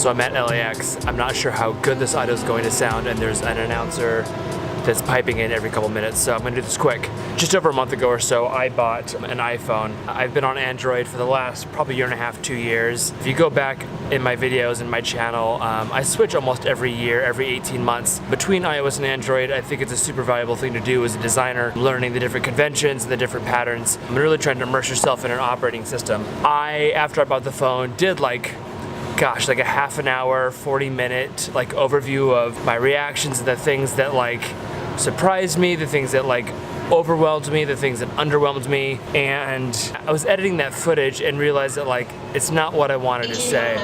So I'm at LAX. I'm not sure how good this audio is going to sound, and there's an announcer that's piping in every couple minutes, so I'm gonna do this quick. Just over a month ago or so, I bought an iPhone. I've been on Android for the last probably year and a half, 2 years. If you go back in my videos in my channel, I switch almost every year, every 18 months between iOS and Android. I think it's a super valuable thing to do as a designer, learning the different conventions and the different patterns. I'm really trying to immerse yourself in an operating system. After I bought the phone, did like a half an hour, 40-minute like overview of my reactions to the things that like surprised me, the things that like overwhelmed me, the things that underwhelmed me, and I was editing that footage and realized that like it's not what I wanted to say.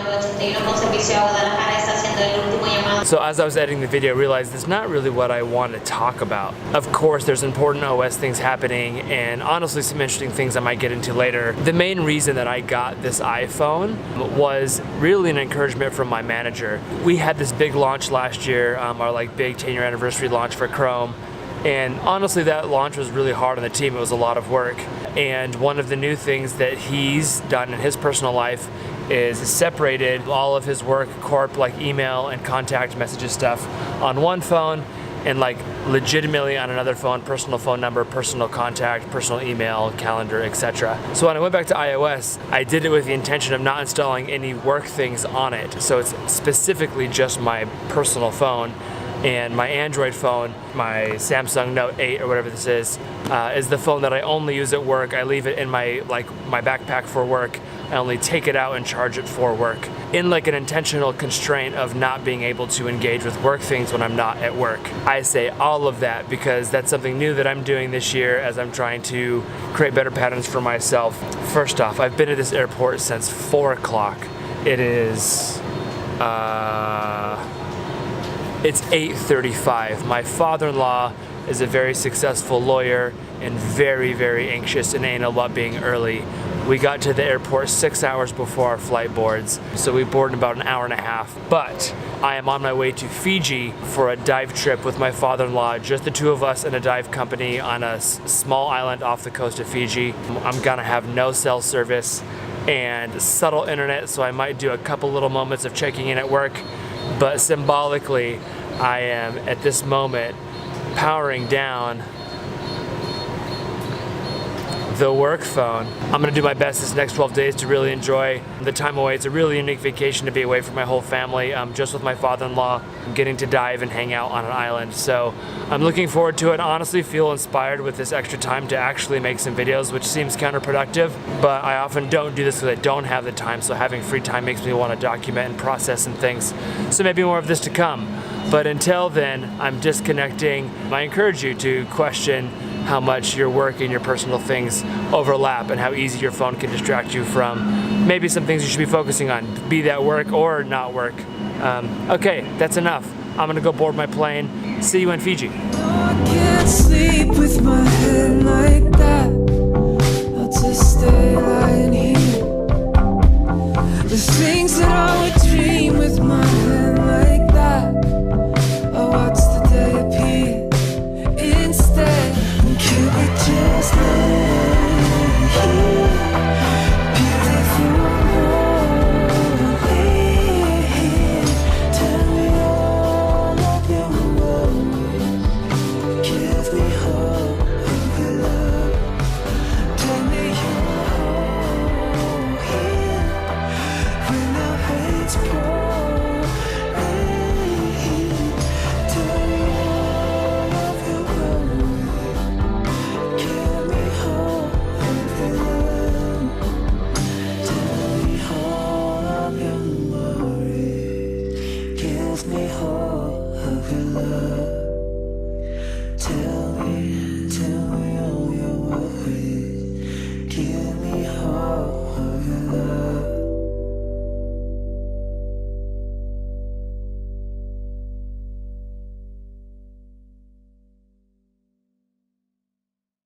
So as I was editing the video, I realized it's not really what I want to talk about. Of course, there's important OS things happening, and honestly some interesting things I might get into later. The main reason that I got this iPhone was really an encouragement from my manager. We had this big launch last year, our like big 10-year anniversary launch for Chrome. And honestly, that launch was really hard on the team. It was a lot of work. And one of the new things that he's done in his personal life is separated all of his work, corp, like email and contact messages stuff on one phone, and like legitimately on another phone, personal phone number, personal contact, personal email, calendar, etc. So when I went back to iOS, I did it with the intention of not installing any work things on it. So it's specifically just my personal phone. And my Android phone, my Samsung Note 8 or whatever this is the phone that I only use at work. I leave it in my backpack for work. I only take it out and charge it for work, in like an intentional constraint of not being able to engage with work things when I'm not at work. I say all of that because that's something new that I'm doing this year as I'm trying to create better patterns for myself. First off, I've been at this airport since 4 o'clock. It is it's 8:35. My father-in-law is a very successful lawyer and very, very anxious and anal about being early. We got to the airport 6 hours before our flight boards, so we boarded in about an hour and a half. But I am on my way to Fiji for a dive trip with my father-in-law, just the two of us in a dive company on a small island off the coast of Fiji. I'm gonna have no cell service and subtle internet, so I might do a couple little moments of checking in at work. But symbolically, I am at this moment powering down the work phone. I'm gonna do my best this next 12 days to really enjoy the time away. It's a really unique vacation to be away from my whole family, just with my father-in-law. I'm getting to dive and hang out on an island. So I'm looking forward to it. I honestly feel inspired with this extra time to actually make some videos, which seems counterproductive, but I often don't do this because I don't have the time. So having free time makes me want to document and process and things. So maybe more of this to come. But until then, I'm disconnecting. I encourage you to question how much your work and your personal things overlap and how easy your phone can distract you from maybe some things you should be focusing on, be that work or not work. Okay, that's enough. I'm gonna go board my plane. See you in Fiji. I can't sleep with my